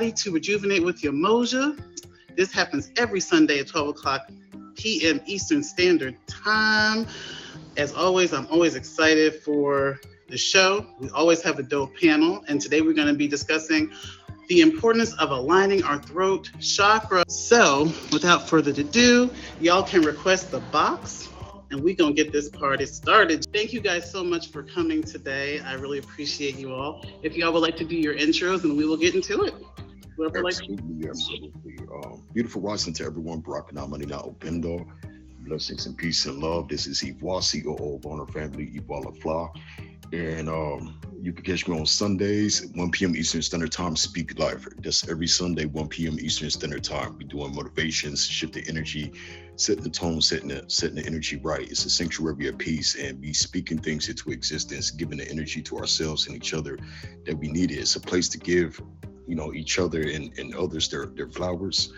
everybody to Rejuvenate with Yemoja. This happens every Sunday at 12 o'clock p.m. Eastern Standard Time. As always, I'm always excited for the show. We always have a dope panel, and today we're going to be discussing the importance of aligning our throat chakra. So, without further ado, y'all can request the box, and we're going to get this party started. Thank you guys so much for coming today. I really appreciate you all. If y'all would like to do your intros, and we will get into it. Absolutely. Beautiful rising to everyone. Barack Namani Na Opendo. Blessings and peace and love. This is Ivoire, COO of Honor Family, Ivoire LaFla. And you can catch me on Sundays, 1 p.m. Eastern Standard Time, Speak Live. That's every Sunday, 1 p.m. Eastern Standard Time. We're doing motivations, shift the energy, setting the tone, setting the energy right. It's a sanctuary of peace, and we speaking things into existence, giving the energy to ourselves and each other that we need. It's a place to give, each other and others their flowers.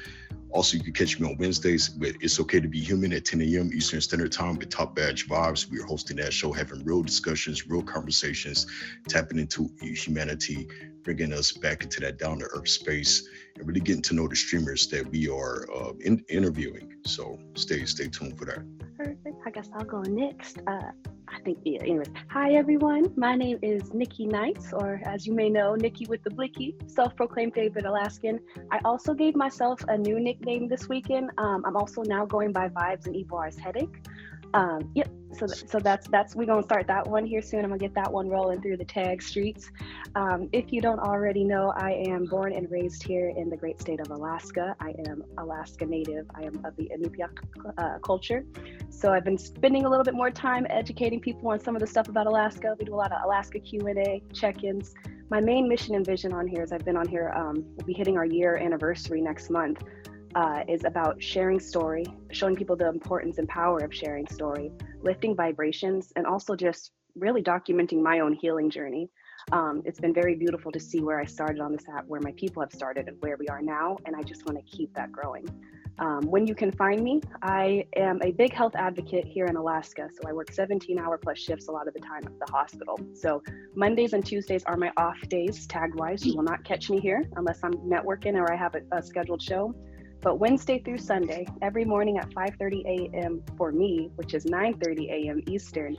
Also, you can catch me on Wednesdays with It's Okay to Be Human at 10 a.m. Eastern Standard Time with Top Badge Vibes. We are hosting that show, having real discussions, real conversations, tapping into humanity, bringing us back into that down-to-earth space, and really getting to know the streamers that we are interviewing. So stay tuned for that. Perfect. I guess I'll go next. Anyways. Hi, everyone. My name is Nikki Nights, or as you may know, Nikki with the Blicky, self-proclaimed favorite Alaskan. I also gave myself a new nickname this weekend. I'm also now going by Vibes and Ivoire's Headache. So that's we're gonna start that one here soon. I'm gonna get that one rolling through the tag streets. If you don't already know, I am born and raised here in the great state of Alaska. I am Alaska Native. I am of the Inupiaq culture. So I've been spending a little bit more time educating people on some of the stuff about Alaska. We do a lot of Alaska Q&A, check-ins. My main mission and vision on here is I've been on here, we'll be hitting our year anniversary next month, is about sharing story, showing people the importance and power of sharing story, lifting vibrations, and also just really documenting my own healing journey. It's been very beautiful to see where I started on this app, where my people have started and where we are now, and I just want to keep that growing. When you can find me, I am a big health advocate here in Alaska. So I work 17-hour plus shifts a lot of the time at the hospital. So Mondays and Tuesdays are my off days, tag-wise. You will not catch me here unless I'm networking or I have a scheduled show. But Wednesday through Sunday, every morning at 5:30 a.m. for me, which is 9:30 a.m. Eastern,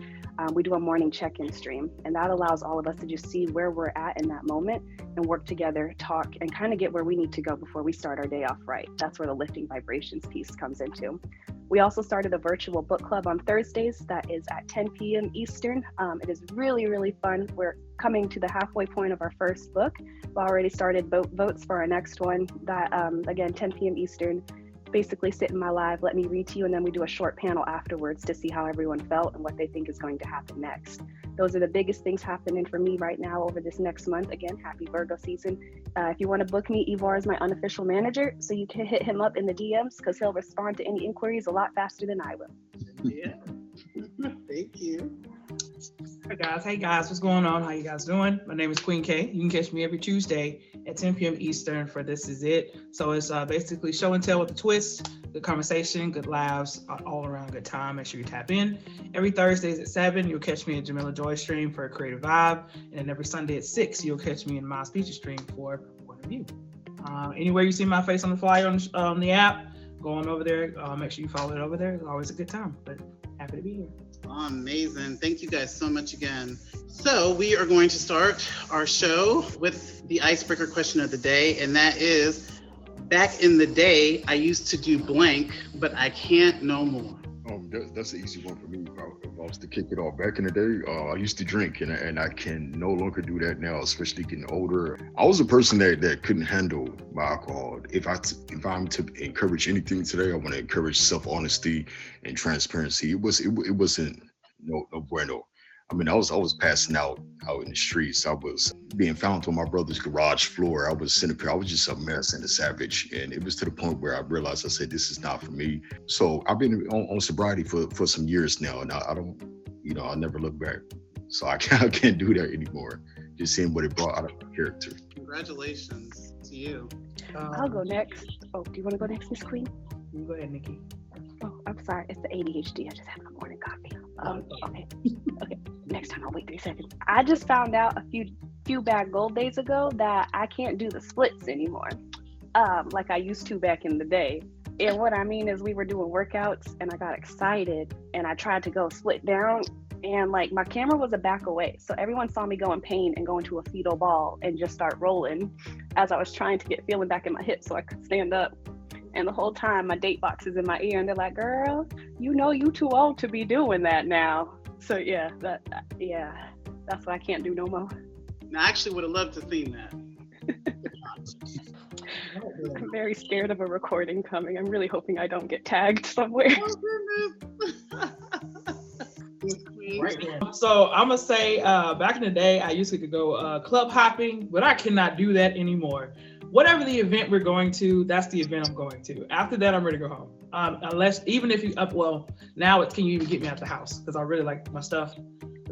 we do a morning check-in stream. And that allows all of us to just see where we're at in that moment and work together, talk, and kind of get where we need to go before we start our day off right. That's where the lifting vibrations piece comes into. We also started a virtual book club on Thursdays that is at 10 p.m. Eastern. It is really, really fun. We're coming to the halfway point of our first book. We already started votes for our next one that, again, 10 p.m. Eastern. Basically sit in my live, let me read to you, and then we do a short panel afterwards to see how everyone felt and what they think is going to happen next. Those are the biggest things happening for me right now over this next month. Again, happy Virgo season. If you want to book me, Ivoire is my unofficial manager, so you can hit him up in the DMs because he'll respond to any inquiries a lot faster than I will. Yeah. Thank you. Hey guys, what's going on? How you guys doing? My name is Queen K. You can catch me every Tuesday at 10 p.m. Eastern for This Is It. So it's basically show and tell with a twist, good conversation, good laughs, all around good time. Make sure you tap in. Every Thursdays at 7, you'll catch me at Jamila Joy stream for a creative vibe. And then every Sunday at 6, you'll catch me in my speeches stream for Point of View. Anywhere you see my face on the flyer on the app, go on over there. Make sure you follow it over there. It's always a good time, but happy to be here. Amazing. Thank you guys so much again. So we are going to start our show with the icebreaker question of the day, and that is, back in the day, I used to do blank, but I can't no more. That's an easy one for me. If I was to kick it off, back in the day, I used to drink, and I can no longer do that now, especially getting older. I was a person that couldn't handle my alcohol. If I'm to encourage anything today, I want to encourage self-honesty and transparency. It wasn't no bueno. I mean, I was passing out in the streets. I was being found on my brother's garage floor. I was sitting there. I was just a mess and a savage. And it was to the point where I realized, I said, this is not for me. So I've been on sobriety for some years now. And I don't, I never look back. So I can't do that anymore. Just seeing what it brought out of my character. Congratulations to you. I'll go next. Oh, do you want to go next, Miss Queen? You go ahead, Nikki. Oh, I'm sorry. It's the ADHD. I just had my morning coffee. Okay. Next time I'll wait 3 seconds. I just found out a few bad gold days ago that I can't do the splits anymore, like I used to back in the day. And what I mean is we were doing workouts and I got excited and I tried to go split down and like my camera was a back away. So everyone saw me go in pain and go into a fetal ball and just start rolling as I was trying to get feeling back in my hips so I could stand up. And the whole time my date box is in my ear and they're like, girl, you know you too old to be doing that now. So yeah, that's what I can't do no more. Now, I actually would have loved to have seen that. I'm very scared of a recording coming. I'm really hoping I don't get tagged somewhere. Oh, goodness. So I'm gonna say, back in the day, I used to go club hopping, but I cannot do that anymore. Whatever the event we're going to, that's the event I'm going to. After that, I'm ready to go home. Unless, even if you now it's, can you even get me out the house? Because I really like my stuff.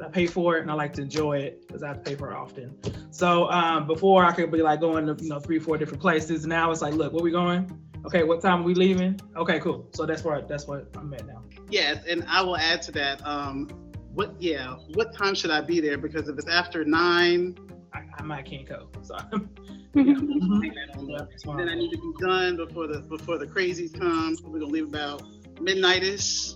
I pay for it and I like to enjoy it because I have to pay for it often. So before I could be like going to 3-4 different places. Now it's like, look, where we going? Okay, what time are we leaving? Okay, cool. So that's what I'm at now. Yes, and I will add to that. What time should I be there? Because if it's after 9, I might can't go. So then I need to be done before the crazies come. We're gonna leave about midnight-ish. So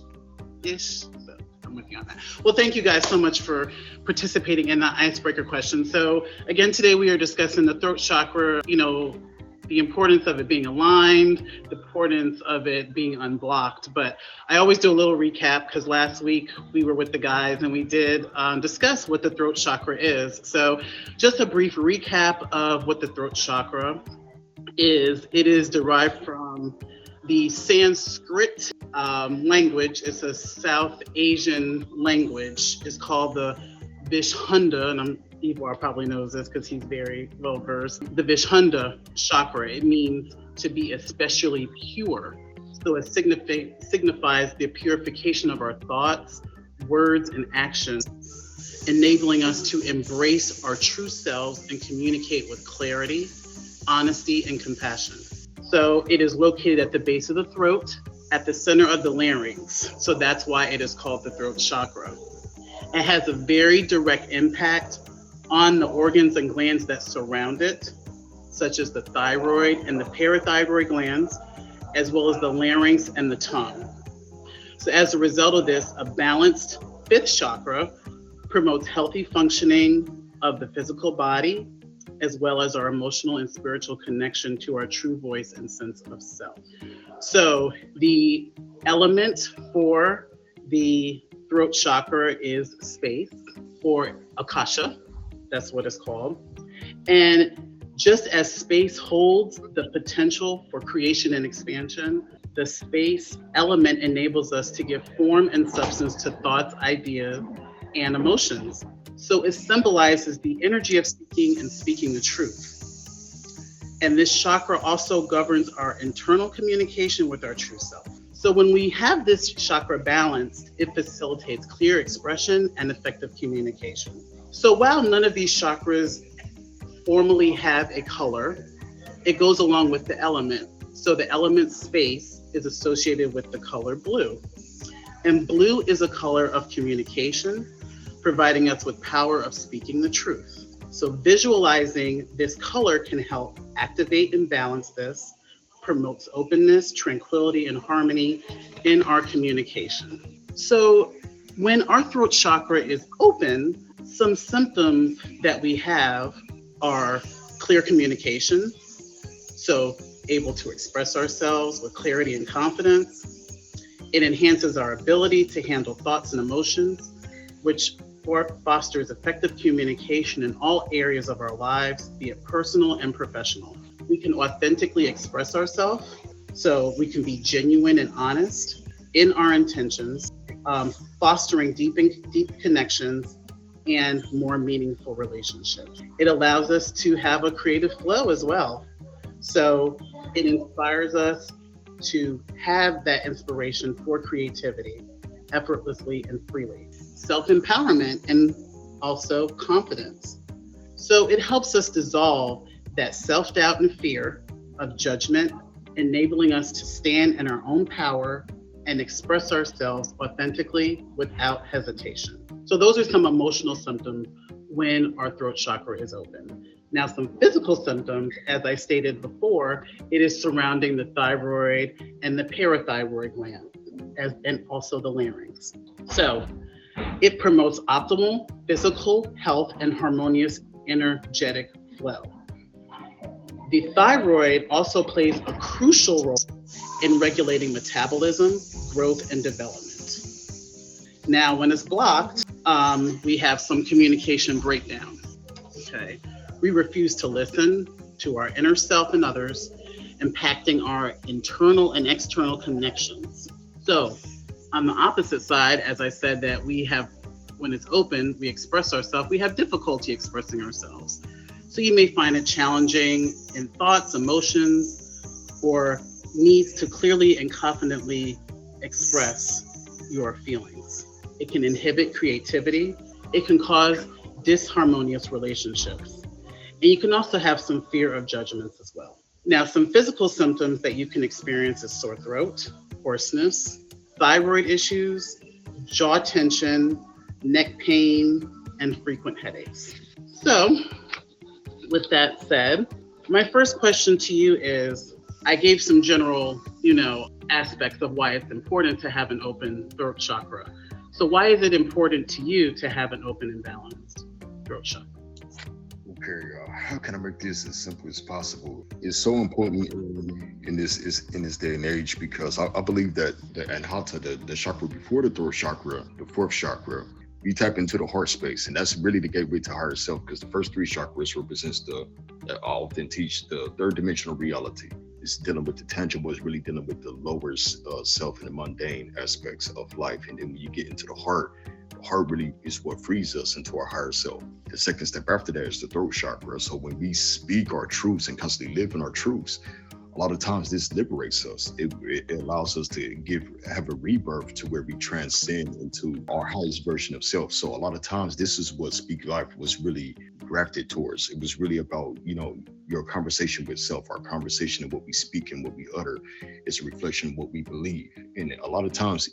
I'm with you on that. Well, thank you guys so much for participating in the icebreaker question. So again, today we are discussing the throat chakra, the importance of it being aligned, the importance of it being unblocked. But I always do a little recap because last week we were with the guys and we did discuss what the throat chakra is. So just a brief recap of what the throat chakra is. It is derived from the Sanskrit language. It's a South Asian language. It's called the Vishunda, and Ivoire probably knows this because he's very well versed. The Vishunda chakra, it means to be especially pure. So it signifies the purification of our thoughts, words, and actions, enabling us to embrace our true selves and communicate with clarity, honesty, and compassion. So it is located at the base of the throat, at the center of the larynx. So that's why it is called the throat chakra. It has a very direct impact on the organs and glands that surround it, such as the thyroid and the parathyroid glands, as well as the larynx and the tongue. So as a result of this, a balanced fifth chakra promotes healthy functioning of the physical body, as well as our emotional and spiritual connection to our true voice and sense of self. So the element for the throat chakra is space, or akasha. That's what it's called. And just as space holds the potential for creation and expansion, the space element enables us to give form and substance to thoughts, ideas, and emotions. So it symbolizes the energy of speaking and speaking the truth. And this chakra also governs our internal communication with our true self. So when we have this chakra balanced, it facilitates clear expression and effective communication. So while none of these chakras formally have a color, it goes along with the element. So the element space is associated with the color blue. And blue is a color of communication, providing us with power of speaking the truth. So visualizing this color can help activate and balance this, promotes openness, tranquility, and harmony in our communication. So when our throat chakra is open, some symptoms that we have are clear communication, so able to express ourselves with clarity and confidence. It enhances our ability to handle thoughts and emotions, which fosters effective communication in all areas of our lives, be it personal and professional. We can authentically express ourselves, so we can be genuine and honest in our intentions, fostering deep connections and more meaningful relationships. It allows us to have a creative flow as well. So it inspires us to have that inspiration for creativity effortlessly and freely. Self-empowerment and also confidence. So it helps us dissolve that self-doubt and fear of judgment, enabling us to stand in our own power and express ourselves authentically without hesitation. So those are some emotional symptoms when our throat chakra is open. Now, some physical symptoms, as I stated before, it is surrounding the thyroid and the parathyroid gland, and also the larynx. So it promotes optimal physical health and harmonious energetic flow. The thyroid also plays a crucial role in regulating metabolism, growth, and development. Now, when it's blocked, we have some communication breakdown. Okay, we refuse to listen to our inner self and others, impacting our internal and external connections. So, on the opposite side, as I said, that we have, when it's open, we express ourselves, we have difficulty expressing ourselves. So you may find it challenging in thoughts, emotions, or needs to clearly and confidently express your feelings. It can inhibit creativity. It can cause disharmonious relationships. And you can also have some fear of judgments as well. Now, some physical symptoms that you can experience is sore throat, hoarseness, thyroid issues, jaw tension, neck pain, and frequent headaches. So, with that said, my first question to you is, I gave some general, aspects of why it's important to have an open throat chakra. So why is it important to you to have an open and balanced throat chakra? Okay, how can I make this as simple as possible? It's so important in this day and age, because I believe that the anahata, the chakra before the throat chakra, the fourth chakra, we tap into the heart space, and that's really the gateway to higher self, because the first three chakras represents I often teach the third dimensional reality. It's dealing with the tangible, it's really dealing with the lower self and the mundane aspects of life. And then when you get into the heart really is what frees us into our higher self. The second step after that is the throat chakra. So when we speak our truths and constantly live in our truths, a lot of times this liberates us. It allows us to have a rebirth to where we transcend into our highest version of self. So a lot of times this is what Speak Life was really grafted towards. It was really about, your conversation with self, our conversation and what we speak and what we utter is a reflection of what we believe. And a lot of times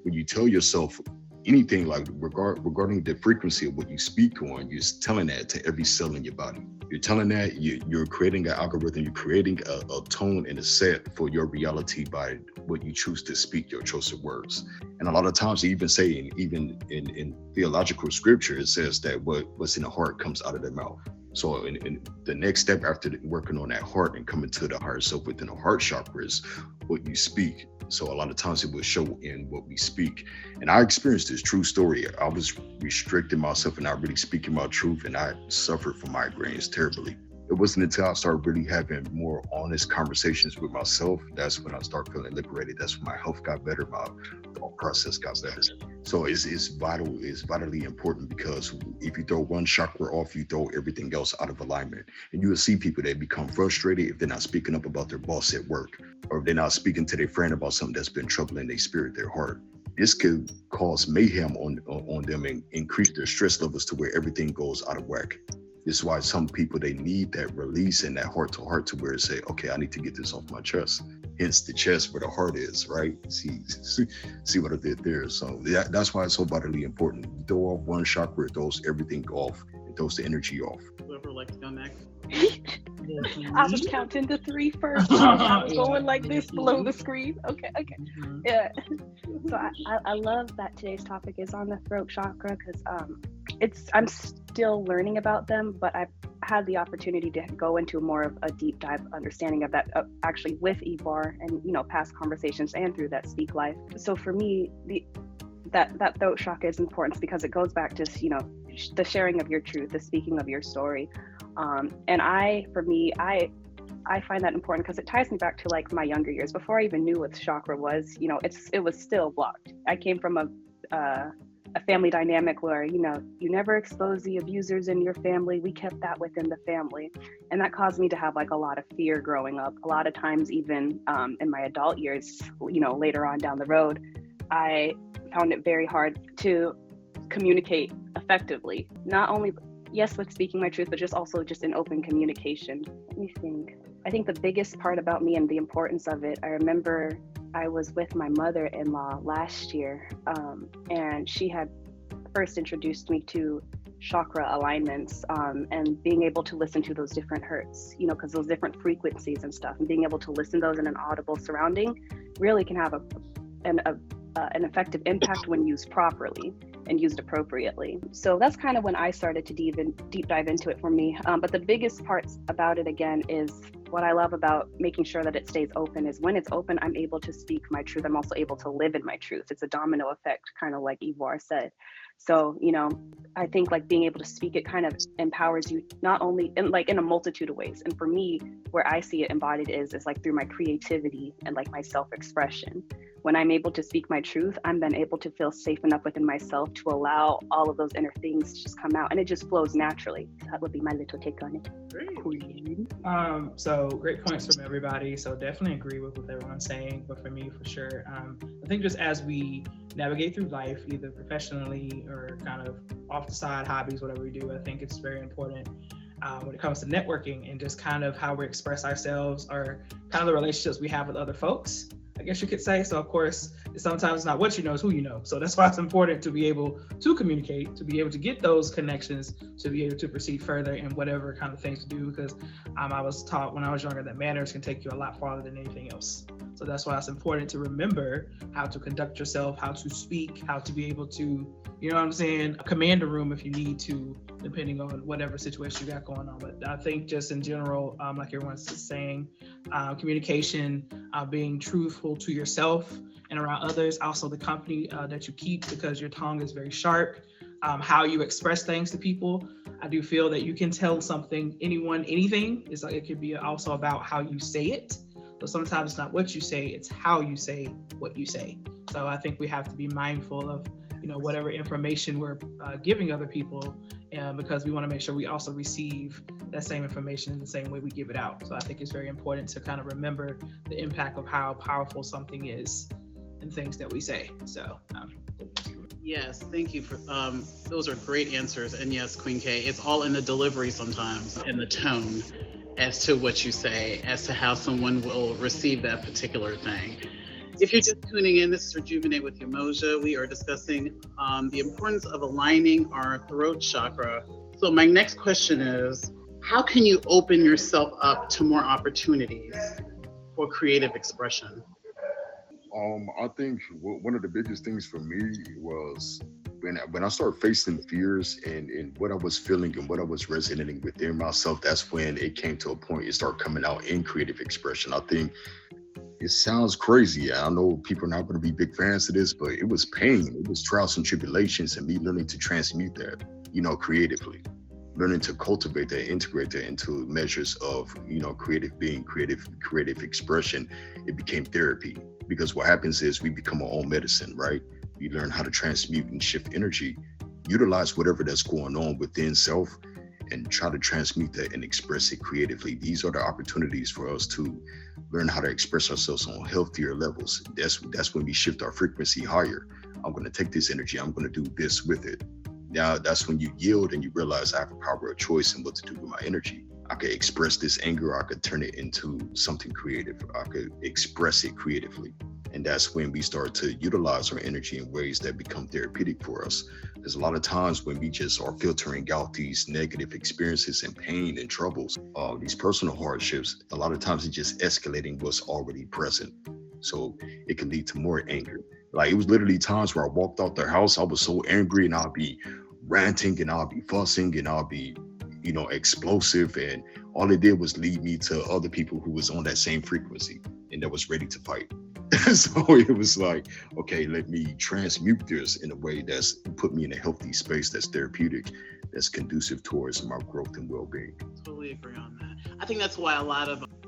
when you tell yourself anything like regarding the frequency of what you speak on, you're telling that to every cell in your body. You're telling that you're creating an algorithm, you're creating a tone and a set for your reality by what you choose to speak, your chosen words. And a lot of times they even say, even in theological scripture, it says that what's in the heart comes out of the mouth. So in the next step after working on that heart and coming to the higher self within the heart chakra is what you speak. So a lot of times it will show in what we speak. And I experienced this true story. I was restricting myself and not really speaking my truth, and I suffered from migraines terribly. It wasn't until I started really having more honest conversations with myself, that's when I started feeling liberated. That's when my health got better, my thought process got better. So it's vitally important, because if you throw one chakra off, you throw everything else out of alignment. And you will see people that become frustrated if they're not speaking up about their boss at work, or if they're not speaking to their friend about something that's been troubling their spirit, their heart. This could cause mayhem on them and increase their stress levels to where everything goes out of whack. This is why some people, they need that release and that heart to heart to where they say, okay, I need to get this off my chest. Hence the chest where the heart is, right? See what I did there. So that's why it's so vitally important. You throw off one chakra, it throws everything off. It throws the energy off. Whoever likes to go next. I was counting to 3 first. I was going like this below the screen. Okay. Yeah. So I love that today's topic is on the throat chakra, because I'm still learning about them, but I've had the opportunity to go into more of a deep dive understanding of that actually with Ivoire and past conversations and through that Speak Life. So for me, that throat chakra is important because it goes back to the sharing of your truth, the speaking of your story. And I find that important because it ties me back to like my younger years before I even knew what chakra was. It was still blocked. I came from a family dynamic where you never expose the abusers in your family. We kept that within the family, and that caused me to have like a lot of fear growing up. A lot of times, even in my adult years, later on down the road, I found it very hard to communicate effectively. Not only with speaking my truth, but just in open communication. Let me think. I think the biggest part about me and the importance of it, I remember I was with my mother-in-law last year, and she had first introduced me to chakra alignments, and being able to listen to those different hertz, because those different frequencies and stuff, and being able to listen to those in an audible surrounding really can have an effective impact when used properly and used appropriately. So that's kind of when I started to deep dive into it for me. But the biggest parts about it, again, is what I love about making sure that it stays open is when it's open, I'm able to speak my truth. I'm also able to live in my truth. It's a domino effect, kind of like Ivoire said. So, I think like being able to speak it kind of empowers you not only in a multitude of ways. And for me, where I see it embodied is like through my creativity and like my self-expression. When I'm able to speak my truth, I'm then able to feel safe enough within myself to allow all of those inner things to just come out, and it just flows naturally. That would be my little take on it. So great points from everybody. So definitely agree with what everyone's saying. But for me, for sure, I think just as we navigate through life, either professionally or kind of off the side, hobbies, whatever we do, I think it's very important when it comes to networking and just kind of how we express ourselves or kind of the relationships we have with other folks, I guess you could say. So of course, sometimes it's not what you know, it's who you know. So that's why it's important to be able to communicate, to be able to get those connections, to be able to proceed further in whatever kind of things to do. Because I was taught when I was younger that manners can take you a lot farther than anything else. So that's why it's important to remember how to conduct yourself, how to speak, how to be able to, command a room if you need to, depending on whatever situation you got going on. But I think just in general, like everyone's saying, communication, being truthful to yourself and around others, also the company that you keep, because your tongue is very sharp. How you express things to people. I do feel that you can tell anything. It's like it could be also about how you say it. So sometimes it's not what you say, it's how you say what you say. So I think we have to be mindful of, whatever information we're giving other people, because we want to make sure we also receive that same information in the same way we give it out. So I think it's very important to kind of remember the impact of how powerful something is and things that we say. So yes, thank you for those are great answers. And yes, Queen K, it's all in the delivery sometimes, in the tone as to what you say, as to how someone will receive that particular thing. If you're just tuning in, this is Rejuvenate with Yemoja. We are discussing the importance of aligning our throat chakra. So my next question is, how can you open yourself up to more opportunities for creative expression? I think one of the biggest things for me was when I started facing fears and what I was feeling and what I was resonating within myself. That's when it came to a point it started coming out in creative expression. I think it sounds crazy. I know people are not going to be big fans of this, but it was pain. It was trials and tribulations, and me learning to transmute that, creatively, learning to cultivate that, integrate that into measures of, creative being, creative expression. It became therapy, because what happens is we become our own medicine, right? We learn how to transmute and shift energy, utilize whatever that's going on within self, and try to transmute that and express it creatively. These are the opportunities for us to learn how to express ourselves on healthier levels. That's when we shift our frequency higher. I'm going to take this energy, I'm going to do this with it. Now that's when you yield and you realize I have a power of choice in what to do with my energy. I could express this anger, I could turn it into something creative. I could express it creatively. And that's when we start to utilize our energy in ways that become therapeutic for us. There's a lot of times when we just are filtering out these negative experiences and pain and troubles, these personal hardships. A lot of times it's just escalating what's already present. So it can lead to more anger. Like it was literally times where I walked out the house, I was so angry and I'll be ranting and I'll be fussing and I'll be, explosive. And all it did was lead me to other people who was on that same frequency and that was ready to fight. So it was like, okay, let me transmute this in a way that's put me in a healthy space that's therapeutic, that's conducive towards my growth and well-being. Totally agree on that. I think that's why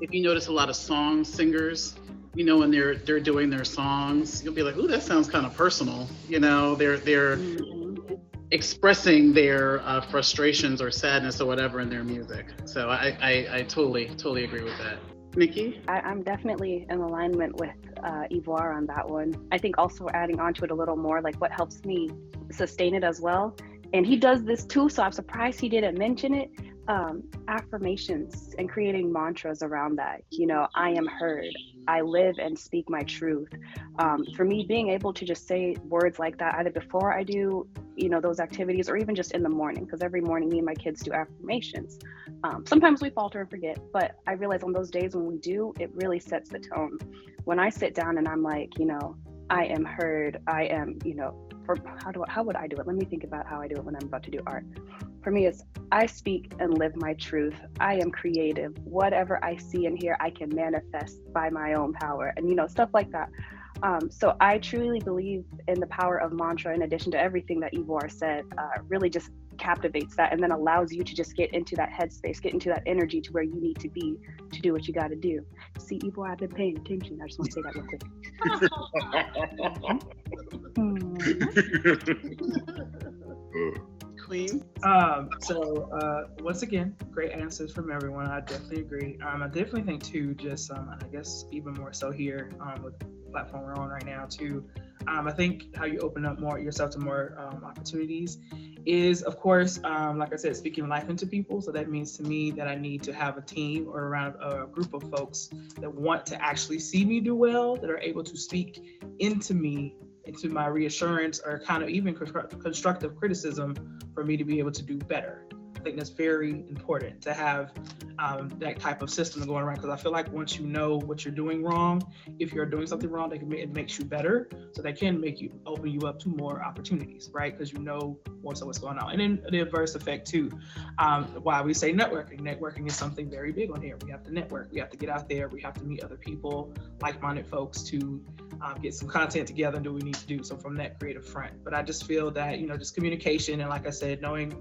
if you notice a lot of song singers, when they're doing their songs, you'll be like, ooh, that sounds kind of personal. They're expressing their frustrations or sadness or whatever in their music. So I totally agree with that. Nikki? I'm definitely in alignment with Ivoire on that one. I think also adding on to it a little more, like what helps me sustain it as well. And he does this too, so I'm surprised he didn't mention it. affirmations and creating mantras around that. I am heard. I live and speak my truth. For me, being able to just say words like that either before I do, those activities, or even just in the morning, because every morning me and my kids do affirmations. Sometimes we falter and forget, but I realize on those days when we do, it really sets the tone. When I sit down and I'm like, I am heard. I am, how would I do it? Let me think about how I do it when I'm about to do art. For me, it's I speak and live my truth. I am creative. Whatever I see and hear, I can manifest by my own power, and stuff like that. So I truly believe in the power of mantra, in addition to everything that Ivoire said, really just captivates that and then allows you to just get into that headspace, get into that energy to where you need to be to do what you got to do. See, Ivoire, I've been paying attention. I just want to say that real quick. Queen. Once again, great answers from everyone. I definitely agree. I definitely think too, just I guess even more so here with the platform we're on right now too. I think how you open up more yourself to more opportunities is, of course, like I said, speaking life into people. So that means to me that I need to have a team or around a group of folks that want to actually see me do well, that are able to speak into me, into my reassurance, or kind of even constructive criticism for me to be able to do better. I think that's very important to have that type of system going around, because I feel like once you know what you're doing wrong, if you're doing something wrong, it makes you better. So that can open you up to more opportunities, right? Because you know more so what's going on. And then the adverse effect too, why we say networking. Networking is something very big on here. We have to network. We have to get out there. We have to meet other people, like-minded folks, to get some content together and do what we need to do. So from that creative front. But I just feel that, just communication, and like I said, knowing,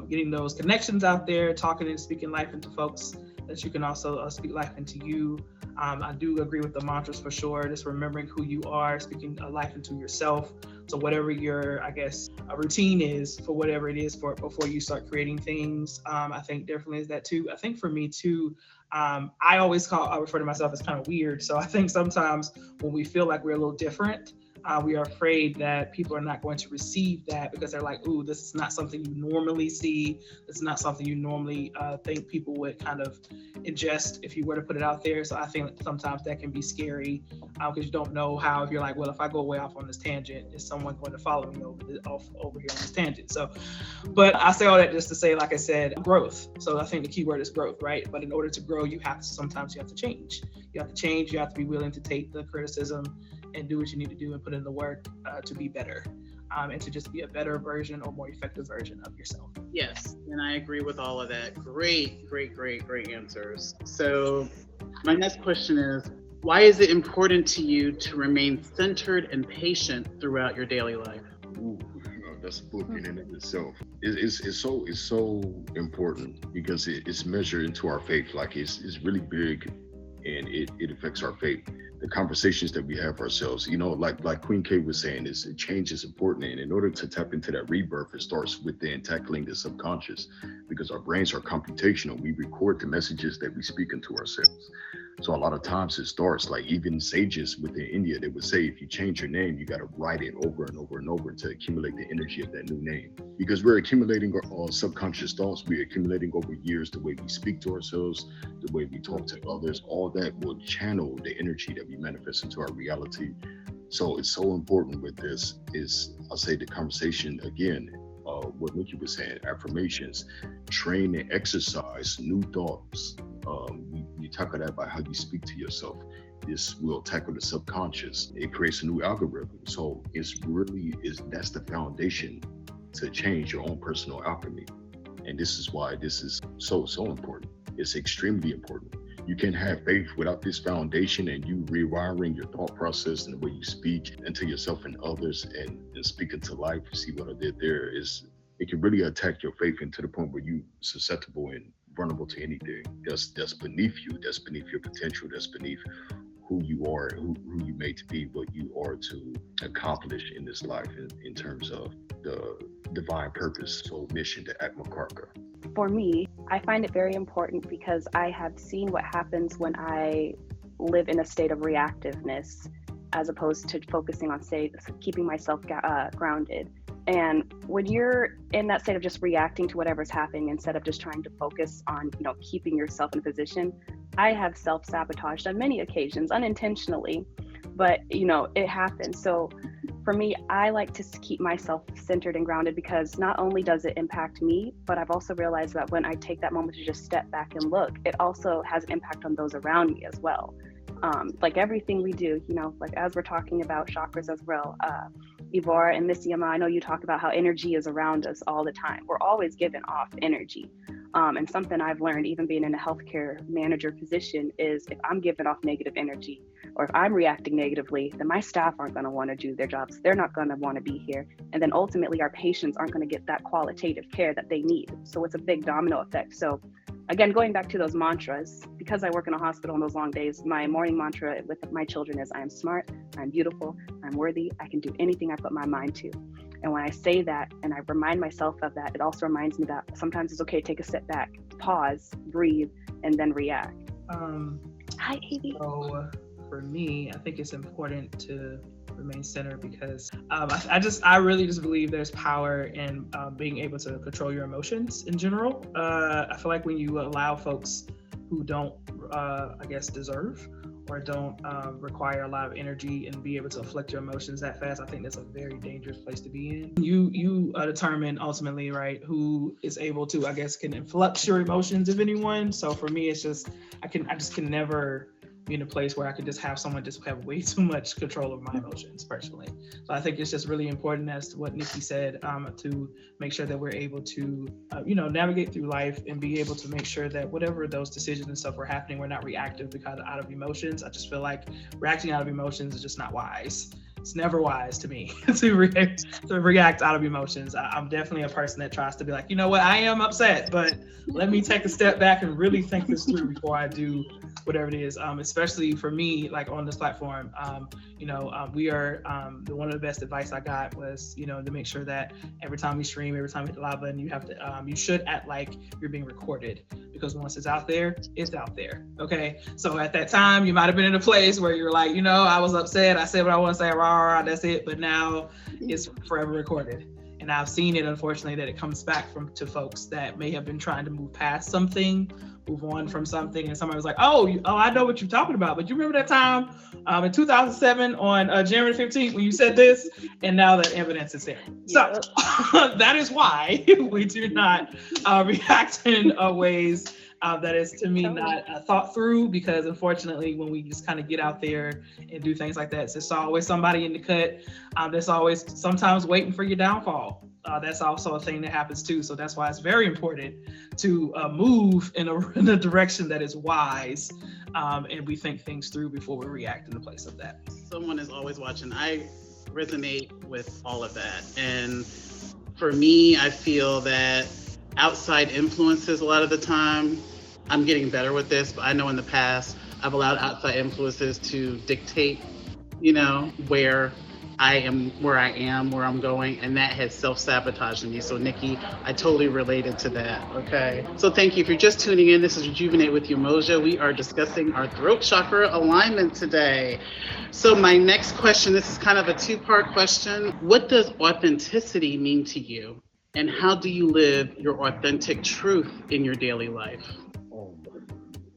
getting those connections out there, talking and speaking life into folks, that you can also speak life into you. I do agree with the mantras for sure. Just remembering who you are, speaking life into yourself. So whatever your, I guess, a routine is for whatever it is for before you start creating things, I think definitely is that too. I think for me too, I refer to myself as kind of weird. So I think sometimes when we feel like we're a little different, we are afraid that people are not going to receive that, because they're like, ooh, this is not something you normally see. It's not something you normally think people would kind of ingest if you were to put it out there. So I think sometimes that can be scary, because you don't know how, if you're like, well, if I go way off on this tangent, is someone going to follow me over here on this tangent? So, but I say all that just to say, like I said, growth. So I think the key word is growth, right? But in order to grow, sometimes you have to change. You have to change. You have to be willing to take the criticism and do what you need to do and put in the work to be better, and to just be a better version or more effective version of yourself. Yes, and I agree with all of that. Great answers. So my next question is, why is it important to you to remain centered and patient throughout your daily life? Ooh, that's a book in and of itself. It's so important, because it's measured into our faith. Like it's really big, and it affects our faith. The conversations that we have ourselves, like Queen K was saying, change is important. And in order to tap into that rebirth, it starts within tackling the subconscious, because our brains are computational. We record the messages that we speak into ourselves. So a lot of times it starts, like even sages within India, they would say, if you change your name, you got to write it over and over and over to accumulate the energy of that new name. Because we're accumulating our subconscious thoughts, we're accumulating over years, the way we speak to ourselves, the way we talk to others, all that will channel the energy that we manifest into our reality. So it's so important with this is, I'll say the conversation again, what Nikki was saying, affirmations, train and exercise new thoughts. You tackle that by how you speak to yourself. This will tackle the subconscious. It creates a new algorithm. So that's the foundation to change your own personal alchemy. And this is why this is so important. It's extremely important. You can have faith without this foundation, and you rewiring your thought process and the way you speak into yourself and others, and speak into life. See what I did there is, it can really attack your faith, into the point where you susceptible and vulnerable to anything that's beneath you, that's beneath your potential, that's beneath who you are, who you made to be, what you are to accomplish in this life in terms of the divine purpose, soul mission, the Atma Karka. For me, I find it very important because I have seen what happens when I live in a state of reactiveness, as opposed to focusing on, say, keeping myself grounded. And when you're in that state of just reacting to whatever's happening instead of just trying to focus on, keeping yourself in position, I have self-sabotaged on many occasions, unintentionally, but it happens. So for me, I like to keep myself centered and grounded, because not only does it impact me, but I've also realized that when I take that moment to just step back and look, it also has an impact on those around me as well. Like everything we do, like as we're talking about chakras as well, Ivoire and Miss Yama, I know you talk about how energy is around us all the time. We're always giving off energy. And something I've learned, even being in a healthcare manager position, is if I'm giving off negative energy, or if I'm reacting negatively, then my staff aren't going to want to do their jobs. They're not going to want to be here. And then ultimately our patients aren't going to get that qualitative care that they need. So it's a big domino effect. So again, going back to those mantras, because I work in a hospital on those long days, my morning mantra with my children is, I am smart, I'm beautiful, I'm worthy, I can do anything I put my mind to. And when I say that and I remind myself of that, it also reminds me that sometimes it's okay to take a step back, pause, breathe, and then react. Hi, Evie. So for me, I think it's important to remain centered, because I really just believe there's power in being able to control your emotions in general. I feel like when you allow folks who don't, deserve or don't require a lot of energy and be able to afflict your emotions that fast, I think that's a very dangerous place to be in. You determine ultimately, right, who is able to, can influx your emotions, if anyone. So for me, it's just, I just can never be in a place where I could just have someone just have way too much control of my emotions personally. So I think it's just really important, as to what Nikki said, to make sure that we're able to, navigate through life and be able to make sure that whatever those decisions and stuff are happening, we're not reactive because out of emotions. I just feel like reacting out of emotions is just not wise. It's never wise to me to react out of emotions. I'm definitely a person that tries to be like, you know what, I am upset, but let me take a step back and really think this through before I do whatever it is. Especially for me, like on this platform, we are, one of the best advice I got was, to make sure that every time we stream, every time we hit the live button, you have to, you should act like you're being recorded, because once it's out there, it's out there. Okay. So at that time, you might've been in a place where you're like, I was upset. I said what I want to say. That's it. But now it's forever recorded. And I've seen it, unfortunately, that it comes back to folks that may have been trying to move past something, move on from something, and somebody was like, oh, I know what you're talking about, but you remember that time in 2007 on January 15th when you said this, and now that evidence is there. So that is why we do not react in ways that is, to me, not thought through, because unfortunately, when we just kind of get out there and do things like that, there's always somebody in the cut that's always sometimes waiting for your downfall. That's also a thing that happens too. So that's why it's very important to move in a direction that is wise, and we think things through before we react in the place of that. Someone is always watching. I resonate with all of that. And for me, I feel that outside influences, a lot of the time, I'm getting better with this, but I know in the past, I've allowed outside influences to dictate, where I am, where I'm going, and that has self-sabotaged me. So Nikki, I totally related to that, okay? So thank you. If you're just tuning in, this is Rejuvenate with Yemoja. We are discussing our throat chakra alignment today. So my next question, this is kind of a two-part question. What does authenticity mean to you? And how do you live your authentic truth in your daily life?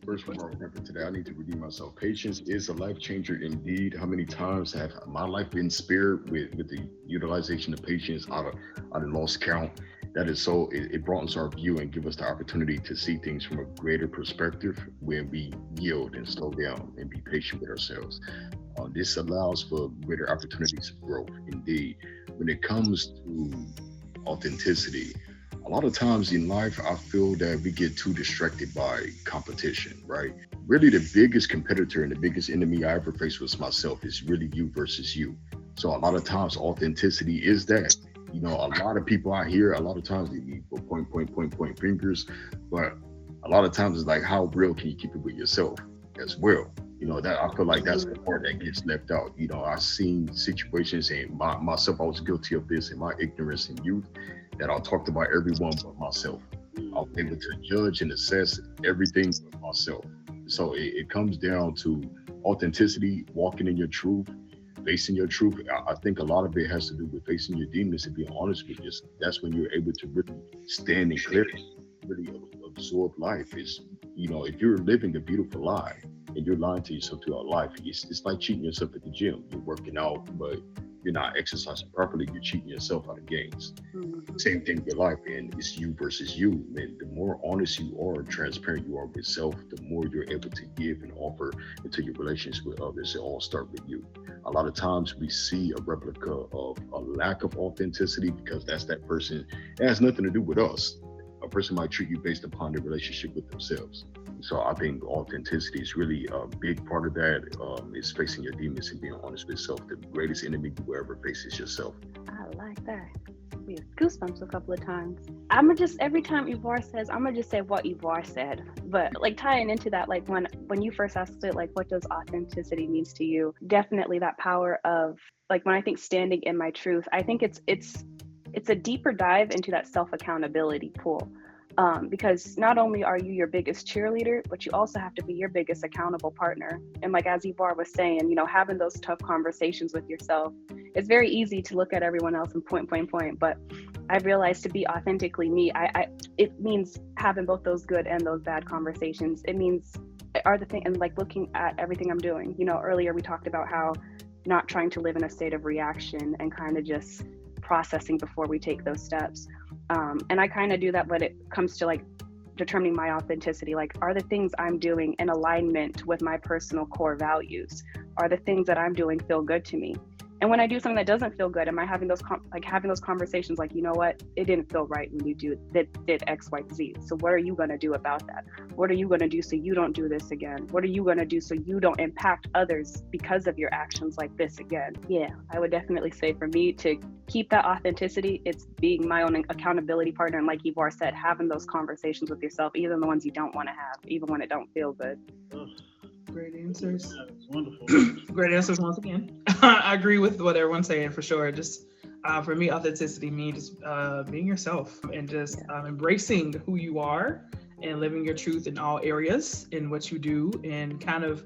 First of all, remember today, I need to redeem myself. Patience is a life changer indeed. How many times have my life been spared with the utilization of patience? I lost count. That is so, it broadens our view and give us the opportunity to see things from a greater perspective when we yield and slow down and be patient with ourselves. This allows for greater opportunities of growth indeed. When it comes to authenticity, a lot of times in life, I feel that we get too distracted by competition, right? Really, the biggest competitor and the biggest enemy I ever faced was myself. It's really you versus you. So a lot of times, authenticity is that. A lot of people out here, a lot of times they point fingers, but a lot of times it's like, how real can you keep it with yourself as well? That I feel like that's the part that gets left out. I've seen situations, and myself, I was guilty of this in my ignorance and youth, that I talked about everyone but myself. I was able to judge and assess everything but myself. So it comes down to authenticity, walking in your truth, facing your truth. I think a lot of it has to do with facing your demons and being honest with yourself. That's when you're able to really stand in clarity, really absorb life. Is, if you're living a beautiful lie and you're lying to yourself throughout life, it's like cheating yourself at the gym. You're working out, but you're not exercising properly. You're cheating yourself out of gains. Same thing with life, and it's you versus you. And the more honest you are and transparent you are with self, the more you're able to give and offer into your relations with others. It all start with you. A lot of times we see a replica of a lack of authenticity because that's that person. It has nothing to do with us. A person might treat you based upon their relationship with themselves. So I think authenticity is really a big part of that. Is facing your demons and being honest with yourself. The greatest enemy you will ever face is yourself. I like that. We have goosebumps a couple of times. I'ma just, every time Ivoire says, I'm gonna just say what Ivoire said. But like tying into that, like when you first asked it, like what does authenticity means to you? Definitely that power of, like, when I think standing in my truth, I think it's a deeper dive into that self-accountability pool. Because not only are you your biggest cheerleader, but you also have to be your biggest accountable partner. And like, as Ivoire was saying, having those tough conversations with yourself, it's very easy to look at everyone else and point, but I've realized to be authentically me, it means having both those good and those bad conversations. It means and like looking at everything I'm doing. Earlier we talked about how not trying to live in a state of reaction and kind of just processing before we take those steps. And I kind of do that when it comes to like determining my authenticity. Like, are the things I'm doing in alignment with my personal core values? Are the things that I'm doing feel good to me? And when I do something that doesn't feel good, am I having those conversations like, you know what, it didn't feel right when you did X, Y, Z. So what are you going to do about that? What are you going to do so you don't do this again? What are you going to do so you don't impact others because of your actions like this again? Yeah, I would definitely say for me to keep that authenticity, it's being my own accountability partner. And like Ivoire said, having those conversations with yourself, even the ones you don't want to have, even when it don't feel good. Great answers. That's wonderful. Great answers once again. I agree with what everyone's saying for sure. Just for me, authenticity means being yourself and just embracing who you are and living your truth in all areas in what you do, and kind of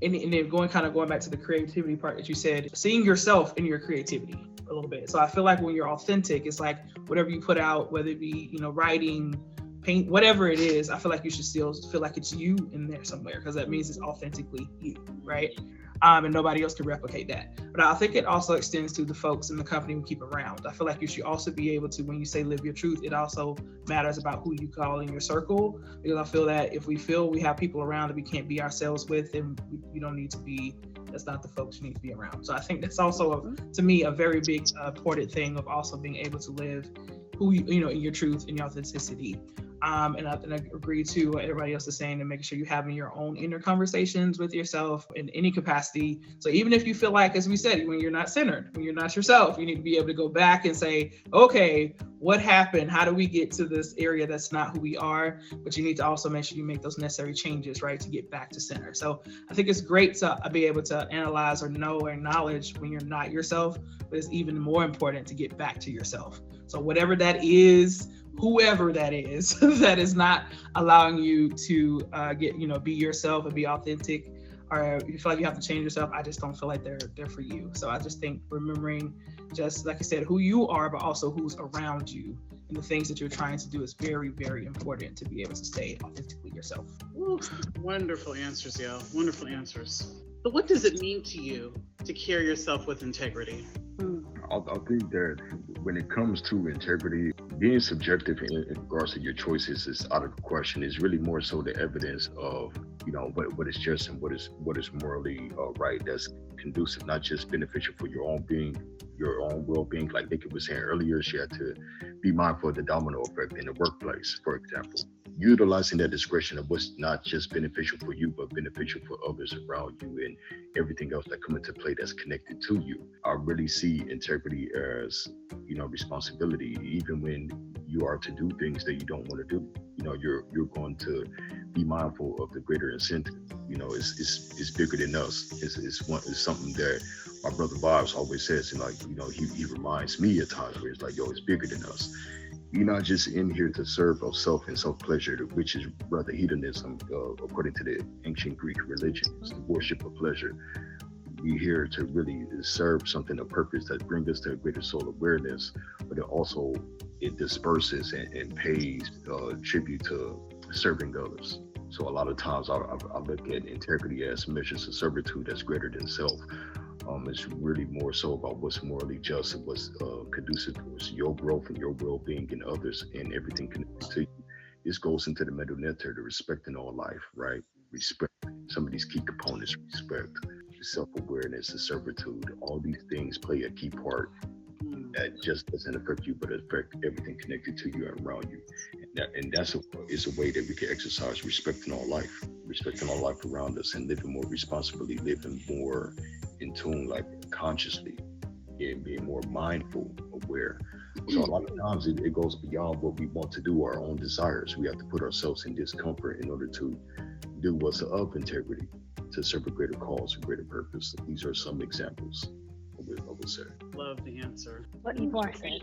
and then going back to the creativity part that you said, seeing yourself in your creativity a little bit. So I feel like when you're authentic, it's like whatever you put out, whether it be writing, paint, whatever it is, I feel like you should still feel like it's you in there somewhere, because that means it's authentically you, right? And nobody else can replicate that. But I think it also extends to the folks in the company we keep around. I feel like you should also be able to, when you say live your truth, it also matters about who you call in your circle, because I feel that if we feel we have people around that we can't be ourselves with, then you don't need to be, that's not the folks you need to be around. So I think that's also, to me, a very big important thing of also being able to live who in your truth and your authenticity. And I agree to what everybody else is saying, and making sure you're having your own inner conversations with yourself in any capacity. So even if you feel like, as we said, when you're not centered, when you're not yourself, you need to be able to go back and say, okay, what happened? How do we get to this area that's not who we are? But you need to also make sure you make those necessary changes, right, to get back to center. So I think it's great to be able to analyze or know or acknowledge when you're not yourself, but it's even more important to get back to yourself. So whatever that is, whoever that is, that is not allowing you to be yourself and be authentic, or you feel like you have to change yourself, I just don't feel like they're for you. So I just think remembering, just like I said, who you are, but also who's around you and the things that you're trying to do is very, very important to be able to stay authentically yourself. Ooh, wonderful answers, y'all. Wonderful answers. But what does it mean to you to carry yourself with integrity? I think that when it comes to integrity, being subjective in regards to your choices is out of the question. It's really more so the evidence of, what is just and what is morally right, that's conducive, not just beneficial for your own being, your own well-being. Like Nikki was saying earlier, she had to be mindful of the domino effect in the workplace, for example. Utilizing that discretion of what's not just beneficial for you, but beneficial for others around you and everything else that come into play that's connected to you. I really see integrity as, responsibility. Even when you are to do things that you don't want to do, you're going to be mindful of the greater incentive. It's bigger than us. It's something that my brother Bob's always says, and he reminds me at times where it's like, it's bigger than us. You're not just in here to serve of self and self-pleasure, which is rather hedonism, according to the ancient Greek religion. It's the worship of pleasure. we're here to really serve something, a purpose that brings us to a greater soul awareness, but it disperses and pays tribute to serving others. So a lot of times I look at integrity as measures of servitude that's greater than self. It's really more so about what's morally just and what's conducive towards your growth and your well-being and others and everything connected to you. This goes into the middle net to the respect in all life, right? Respect. Some of these key components: respect, self-awareness, and servitude. All these things play a key part that just doesn't affect you, but affect everything connected to you and around you. And that's a way that we can exercise respect in our life around us, and living more responsibly, living more in tune, like consciously, and being more mindful, aware. So a lot of times it goes beyond what we want to do, our own desires. We have to put ourselves in discomfort in order to do what's of integrity, to serve a greater cause, a greater purpose. These are some examples, I would say. Love the answer. What Ivoire said.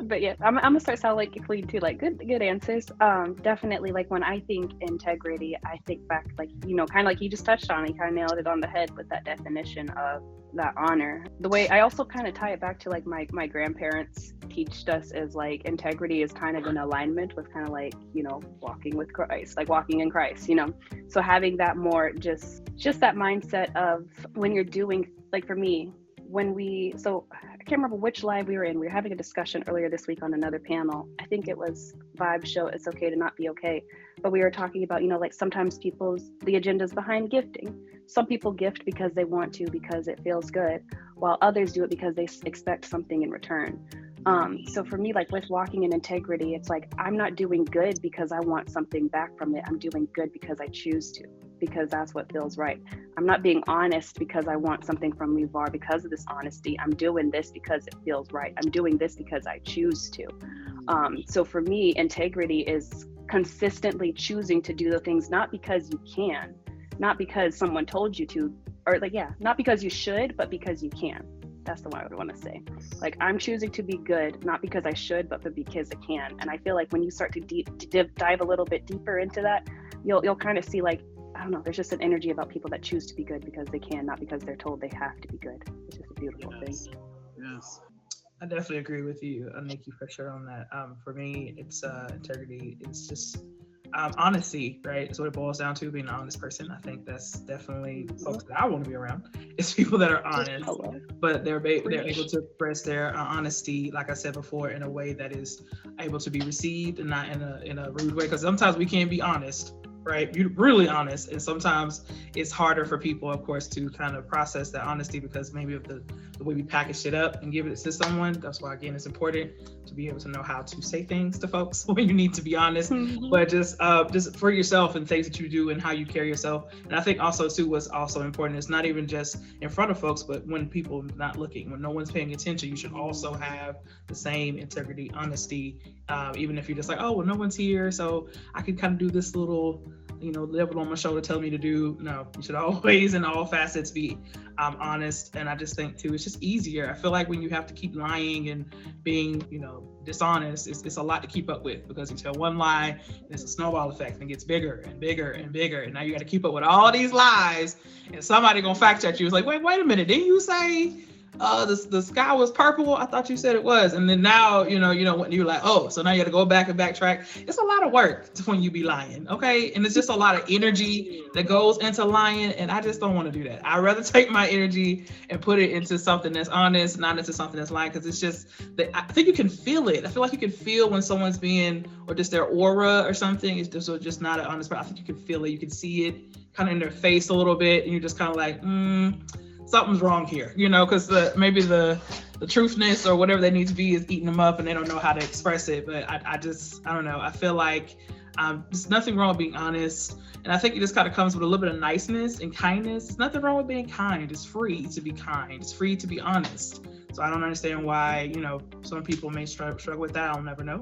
But yeah, I'm gonna start sounding like Queen too. Like good answers. Definitely. Like when I think integrity, I think back, like, you know, kind of like you just touched on. You kind of nailed it on the head with that definition of that honor. The way I also kind of tie it back to like my grandparents teached us is like integrity is kind of in alignment with kind of like, you know, walking with Christ, like walking in Christ, you know. So having that more just that mindset of when you're doing, like for me, so I can't remember which live we were in. We were having a discussion earlier this week on another panel. I think it was Vibe Show, It's Okay to Not Be Okay. But we were talking about, you know, like sometimes the agendas behind gifting. Some people gift because they want to, because it feels good, while others do it because they expect something in return. So for me, like with walking in integrity, it's like, I'm not doing good because I want something back from it. I'm doing good because I choose to, because that's what feels right. I'm not being honest because I want something from Ivoire because of this honesty. I'm doing this because it feels right. I'm doing this because I choose to. So for me, integrity is consistently choosing to do the things, not because you can, not because someone told you to, or like, yeah, not because you should, but because you can. That's the one I would want to say. Like, I'm choosing to be good, not because I should, but because I can. And I feel like when you start to dive a little bit deeper into that, you'll kind of see, like, I don't know, there's just an energy about people that choose to be good because they can, not because they're told they have to be good. It's just a beautiful thing. Yes. I definitely agree with you, Nikki, for sure on that. For me, it's integrity. It's just honesty, right? It's what it boils down to, being an honest person. I think that's definitely folks that I want to be around. It's people that are honest, but they're able to express their honesty, like I said before, in a way that is able to be received and not in a rude way. Because sometimes we can't be honest, right? You're really honest, and sometimes it's harder for people, of course, to kind of process that honesty because maybe of the way we package it up and give it to someone. That's why, again, it's important to be able to know how to say things to folks when you need to be honest, but just for yourself and things that you do and how you carry yourself. And I think also too, what's also important is not even just in front of folks, but when people are not looking, when no one's paying attention, you should also have the same integrity, honesty, even if you're just like, oh, well, no one's here, so I can kind of do this little, you know, level on my shoulder telling me to do. No, you should always in all facets be honest. And I just think too, it's just easier. I feel like when you have to keep lying and being, you know, dishonest, it's a lot to keep up with, because you tell one lie and it's a snowball effect and it gets bigger and bigger and bigger. And now you got to keep up with all these lies, and somebody gonna fact check you. It's like, wait a minute, didn't you say the sky was purple? I thought you said it was. And then now, you know, when you're like, oh, so now you got to go back and backtrack. It's a lot of work when you be lying, okay? And it's just a lot of energy that goes into lying, and I just don't want to do that. I'd rather take my energy and put it into something that's honest, not into something that's lying, because it's just that I think you can feel it. I feel like you can feel when someone's being, or just their aura or something is just not an honest, but I think you can feel it. You can see it kind of in their face a little bit, and you're just kind of like, something's wrong here, you know, because maybe the truthness or whatever they need to be is eating them up and they don't know how to express it. But I don't know. I feel like there's nothing wrong with being honest. And I think it just kind of comes with a little bit of niceness and kindness. There's nothing wrong with being kind. It's free to be kind. It's free to be honest. So I don't understand why, you know, some people may struggle with that. I'll never know.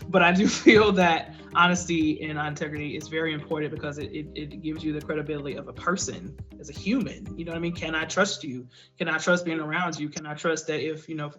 But I do feel that honesty and integrity is very important, because it gives you the credibility of a person as a human. You know what I mean? Can I trust you? Can I trust being around you? Can I trust that if, you know,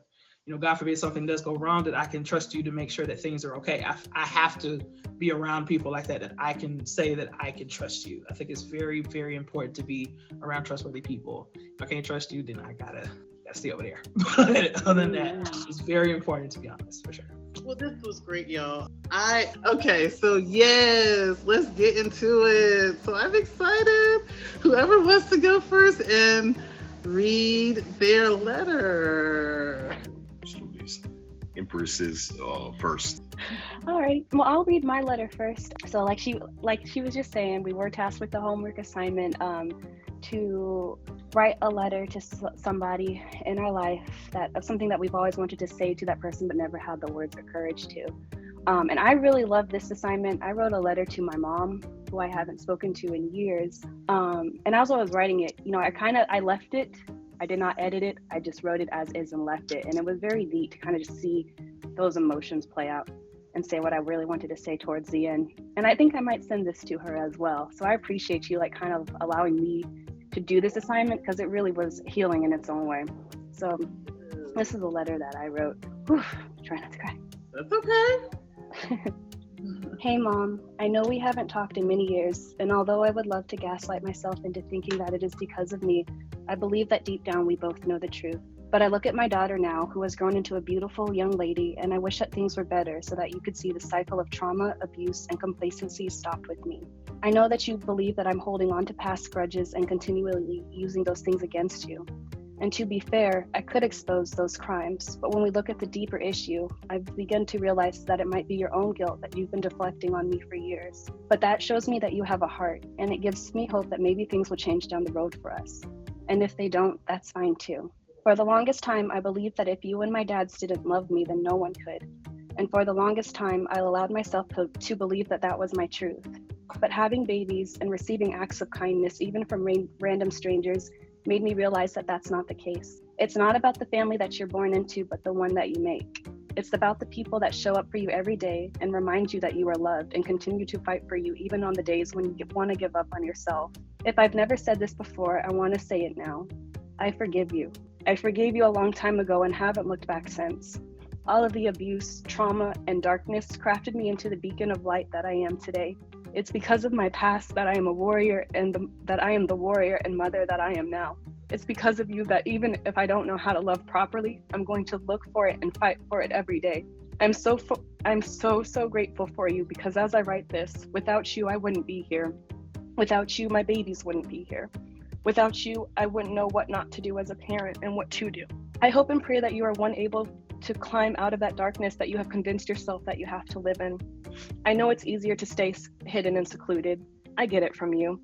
God forbid something does go wrong, that I can trust you to make sure that things are okay. I have to be around people like that I can say that I can trust you. I think it's very, very important to be around trustworthy people. If I can't trust you, then I gotta stay over there. But other than that, it's very important, to be honest, for sure. Well, this was great, y'all. So yes, let's get into it. So I'm excited. Whoever wants to go first and read their letter. Empresses first. All right. Well, I'll read my letter first. So like she was just saying, we were tasked with the homework assignment to write a letter to somebody in our life of something that we've always wanted to say to that person but never had the words or courage to. And I really love this assignment. I wrote a letter to my mom, who I haven't spoken to in years. And as I was writing it, I left it. I did not edit it. I just wrote it as is and left it. And it was very neat to kind of just see those emotions play out and say what I really wanted to say towards the end. And I think I might send this to her as well. So I appreciate you kind of allowing me to do this assignment, because it really was healing in its own way. So this is a letter that I wrote. Whew, try not to cry. That's okay. Hey Mom, I know we haven't talked in many years, and although I would love to gaslight myself into thinking that it is because of me, I believe that deep down we both know the truth. But I look at my daughter now, who has grown into a beautiful young lady, and I wish that things were better so that you could see the cycle of trauma, abuse, and complacency stopped with me. I know that you believe that I'm holding on to past grudges and continually using those things against you. And to be fair, I could expose those crimes, but when we look at the deeper issue, I've begun to realize that it might be your own guilt that you've been deflecting on me for years. But that shows me that you have a heart, and it gives me hope that maybe things will change down the road for us. And if they don't, that's fine too. For the longest time, I believed that if you and my dads didn't love me, then no one could. And for the longest time, I allowed myself to believe that that was my truth. But having babies and receiving acts of kindness, even from random strangers, made me realize that that's not the case. It's not about the family that you're born into, but the one that you make. It's about the people that show up for you every day and remind you that you are loved and continue to fight for you even on the days when you want to give up on yourself. If I've never said this before, I want to say it now. I forgive you. I forgave you a long time ago and haven't looked back since. All of the abuse, trauma, and darkness crafted me into the beacon of light that I am today. It's because of my past that I am a warrior that I am the warrior and mother that I am now. It's because of you that even if I don't know how to love properly, I'm going to look for it and fight for it every day. I'm so grateful for you, because as I write this, without you, I wouldn't be here. Without you, my babies wouldn't be here. Without you, I wouldn't know what not to do as a parent and what to do. I hope and pray that you are able to climb out of that darkness that you have convinced yourself that you have to live in. I know it's easier to stay hidden and secluded. I get it from you.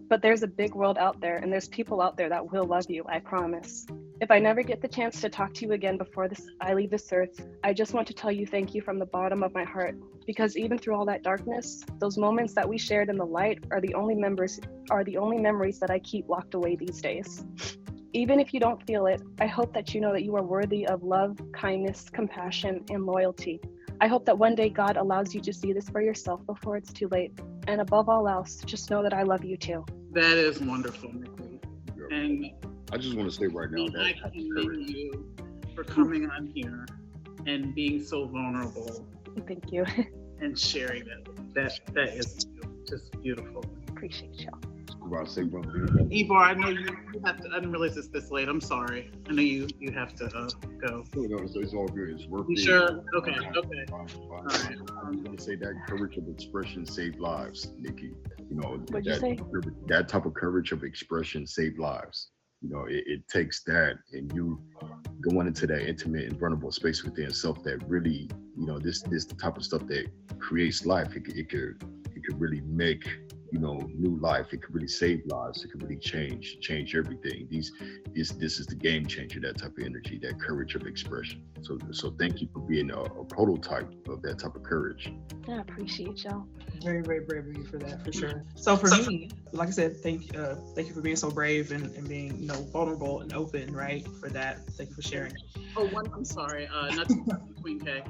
But there's a big world out there, and there's people out there that will love you, I promise. If I never get the chance to talk to you again before I leave this earth, I just want to tell you thank you from the bottom of my heart. Because even through all that darkness, those moments that we shared in the light are the only memories that I keep locked away these days. Even if you don't feel it, I hope that you know that you are worthy of love, kindness, compassion, and loyalty. I hope that one day God allows you to see this for yourself before it's too late. And above all else, just know that I love you too. That is wonderful, Nikki. And I just want to say right now that I commend you for coming on here and being so vulnerable. Thank you. And sharing that. That is just beautiful. Appreciate y'all. Ivoire, I know you have to. I didn't realize it's this late. I'm sorry. I know you have to go. No, it's all good. It's worth it. You sure? Okay. Fine. All right. I'm going to say that courage of expression saved lives, Nikki. What'd you say? That type of courage of expression saved lives. It takes that, and you going into that intimate and vulnerable space within self that really, this the type of stuff that creates life. It could really make new life. It could really save lives. It could really change everything. This is the game changer, that type of energy, that courage of expression. So thank you for being a prototype of that type of courage. I appreciate y'all. Very, very brave of you for that, for sure. So for me, like I said, thank you for being so brave and being, vulnerable and open, right? For that. Thank you for sharing. I'm sorry. Not to Queen K.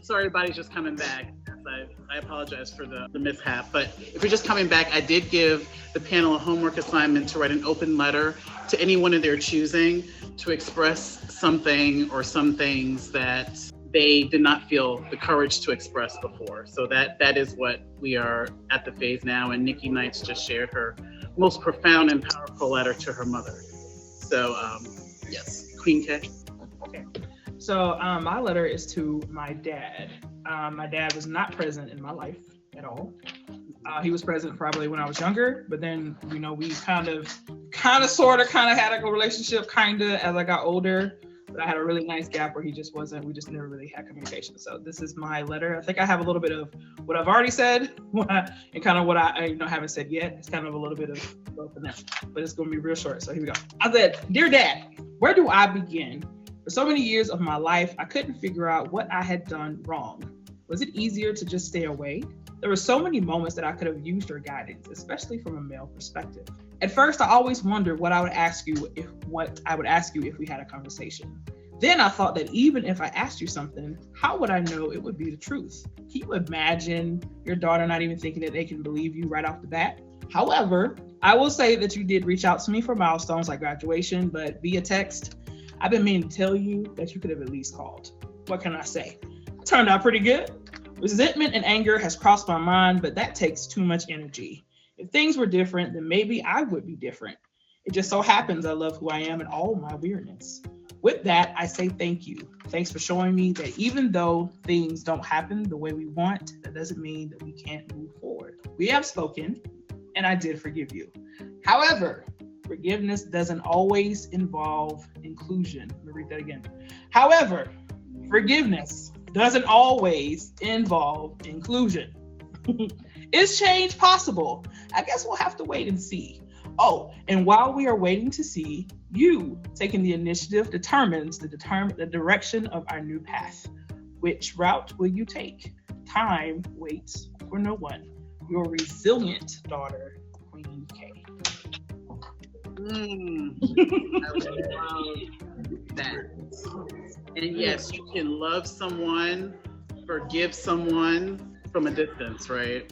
Sorry, everybody's just coming back. I apologize for the mishap. But if you're just coming back, I did give the panel a homework assignment to write an open letter to anyone of their choosing to express something or some things that they did not feel the courage to express before. So that is what we are at the phase now. And Nikki Nights just shared her most profound and powerful letter to her mother. So yes, Queen K. Okay. So my letter is to my dad. My dad was not present in my life at all. He was present probably when I was younger, but then, we kind of sort of had a relationship as I got older. But I had a really nice gap where he just wasn't, we just never really had communication. So this is my letter. I think I have a little bit of what I've already said and kind of what I haven't said yet. It's kind of a little bit of both of them, but it's going to be real short. So here we go. I said, "Dear Dad, where do I begin? For so many years of my life, I couldn't figure out what I had done wrong. Was it easier to just stay away? There were so many moments that I could have used your guidance, especially from a male perspective. At first, I always wondered what I would ask you if we had a conversation. Then I thought that even if I asked you something, how would I know it would be the truth? Can you imagine your daughter not even thinking that they can believe you right off the bat? However, I will say that you did reach out to me for milestones like graduation, but via text, I've been meaning to tell you that you could have at least called. What can I say? Turned out pretty good. Resentment and anger has crossed my mind, but that takes too much energy. If things were different, then maybe I would be different. It just so happens I love who I am and all my weirdness. With that, I say thank you. Thanks for showing me that even though things don't happen the way we want, that doesn't mean that we can't move forward. We have spoken, and I did forgive you. However, forgiveness doesn't always involve inclusion." Let me read that again. However, forgiveness doesn't always involve inclusion. Is change possible? I guess we'll have to wait and see. Oh, and while we are waiting to see, you taking the initiative determines the direction of our new path. Which route will you take? Time waits for no one. Your resilient daughter, Queen K. I love that. And yes, you can love someone, forgive someone from a distance, right?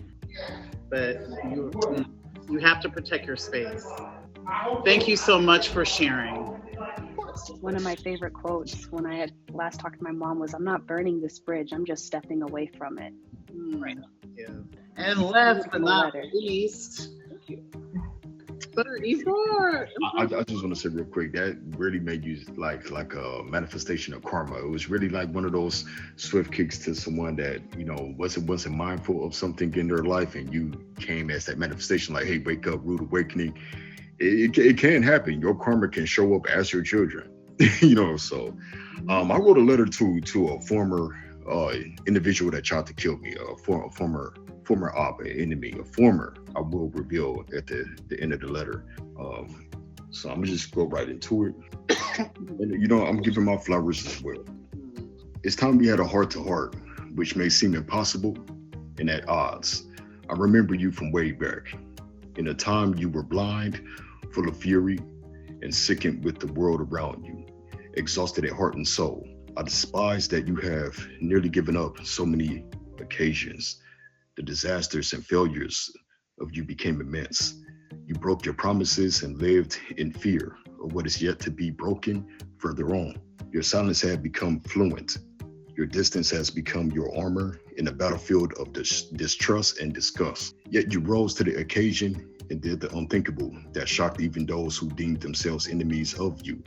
But you have to protect your space. Thank you so much for sharing. One of my favorite quotes when I had last talked to my mom was, "I'm not burning this bridge, I'm just stepping away from it." Right. Yeah. And last but not least, Ivoire. I just want to say real quick, that really made you like a manifestation of karma. It was really like one of those swift kicks to someone that, wasn't mindful of something in their life, and you came as that manifestation, like, hey, wake up, rude awakening. It can happen. Your karma can show up as your children. So I wrote a letter to a former individual that tried to kill me, a former enemy, I will reveal at the end of the letter. So I'm gonna just go right into it. And I'm giving my flowers as well. It's time we had a heart-to-heart, which may seem impossible and at odds. I remember you from way back. In a time you were blind, full of fury, and sickened with the world around you, exhausted at heart and soul. I despise that you have nearly given up so many occasions. The disasters and failures of you became immense. You broke your promises and lived in fear of what is yet to be broken further on. Your silence had become fluent. Your distance has become your armor in a battlefield of distrust and disgust. Yet you rose to the occasion and did the unthinkable that shocked even those who deemed themselves enemies of you.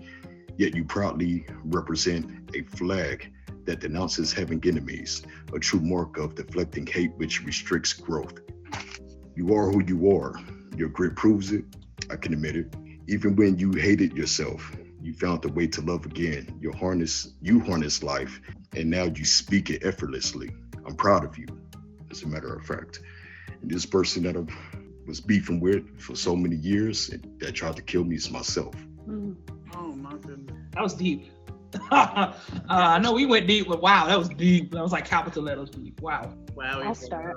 Yet you proudly represent a flag that denounces having enemies, a true mark of deflecting hate which restricts growth. You are who you are. Your grit proves it. I can admit it. Even when you hated yourself, you found a way to love again. You harness life, and now you speak it effortlessly. I'm proud of you, as a matter of fact. And this person that I was beefing with for so many years and that tried to kill me is myself. Oh my goodness. That was deep. I know we went deep, but wow, that was deep. That was like capital letters deep. Wow. Wow. I'll start.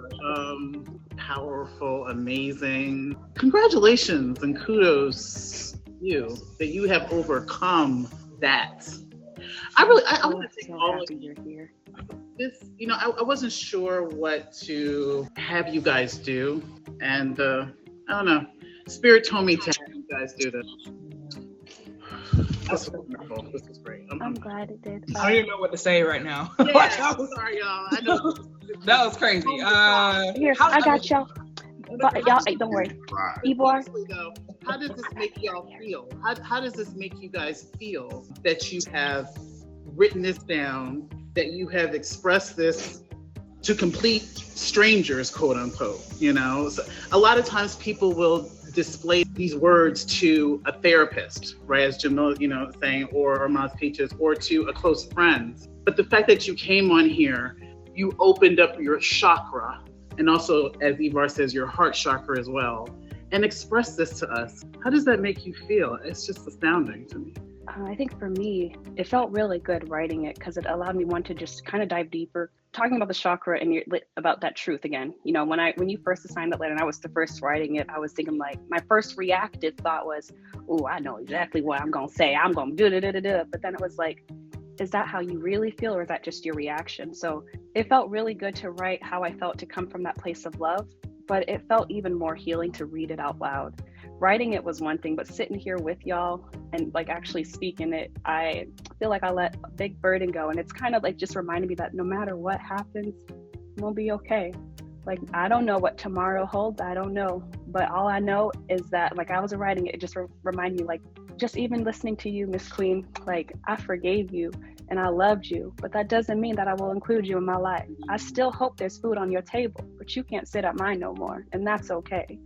Powerful, amazing. Congratulations and kudos to you that you have overcome that. I want to take so all of happy you're here. this. I wasn't sure what to have you guys do, and I don't know. Spirit told me to have you guys do this. This was wonderful. This was great. I'm glad it did. I don't even know what to say right now. Yeah, I'm sorry, y'all. I know That was crazy. Here, I got y'all. But y'all, don't worry. Ivoire. Honestly, though, how does this make y'all feel? How does this make you guys feel that you have written this down, that you have expressed this to complete strangers, quote unquote? So a lot of times people will display these words to a therapist, right, as Jamil, saying, or Maz Peaches, or to a close friend. But the fact that you came on here, you opened up your chakra, and also, as Ivoire says, your heart chakra as well, and expressed this to us. How does that make you feel? It's just astounding to me. I think for me, it felt really good writing it because it allowed me to just kind of dive deeper, talking about the chakra and about that truth again. When you first assigned that letter and I was the first writing it, I was thinking like, my first reactive thought was, oh, I know exactly what I'm going to say. I'm going to do. But then it was like, is that how you really feel, or is that just your reaction? So it felt really good to write how I felt, to come from that place of love, but it felt even more healing to read it out loud. Writing it was one thing, but sitting here with y'all and like actually speaking it, I feel like I let a big burden go. And it's kind of like just reminding me that no matter what happens, we'll be okay. Like, I don't know what tomorrow holds. I don't know. But all I know is that, like, I was writing it, just reminded me, like, just even listening to you, Miss Queen, like, I forgave you and I loved you, but that doesn't mean that I will include you in my life. I still hope there's food on your table, but you can't sit at mine no more, and that's okay.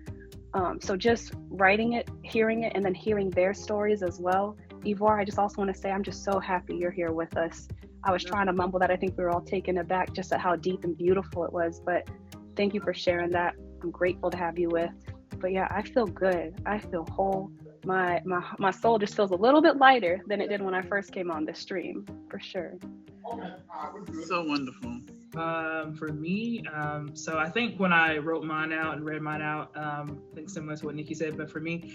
So just writing it, hearing it, and then hearing their stories as well. Ivoire, I just also want to say I'm just so happy you're here with us. I was trying to mumble that. I think we were all taken aback just at how deep and beautiful it was, but thank you for sharing that. I'm grateful to have you with. But yeah, I feel good. I feel whole. My soul just feels a little bit lighter than it did when I first came on this stream, for sure. So wonderful. For me, so I think when I wrote mine out and read mine out, I think similar to what Nikki said, but for me,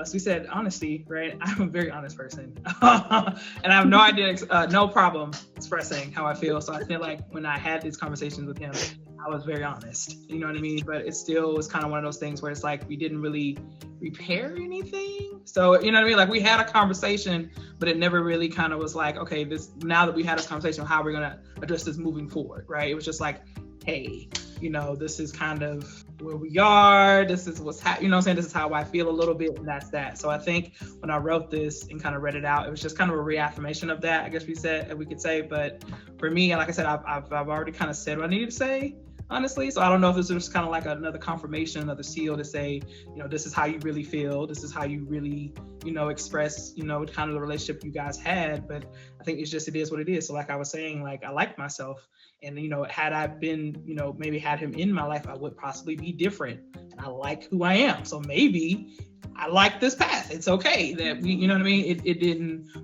as we said, honesty, right? I'm a very honest person. And I have no idea, no problem expressing how I feel. So I feel like when I had these conversations with him, I was very honest, you know what I mean? But it still was kind of one of those things where it's like, we didn't really repair anything. So, you know what I mean? Like, we had a conversation, but it never really kind of was like, okay, now that we had this conversation, how are we going to address this moving forward, right? It was just like, hey, this is kind of where we are. This is what's happening. You know what I'm saying? This is how I feel a little bit, and that's that. So I think when I wrote this and kind of read it out, it was just kind of a reaffirmation of that, I guess we could say. But for me, like I said, I've already kind of said what I needed to say, honestly. So I don't know if this was kind of like another confirmation, another seal to say, this is how you really feel. This is how you really, express, kind of the relationship you guys had. But I think it is what it is. So like I was saying, like, I like myself. And, had I been, maybe had him in my life, I would possibly be different. And I like who I am. So maybe I like this path. It's okay that we, you know what I mean?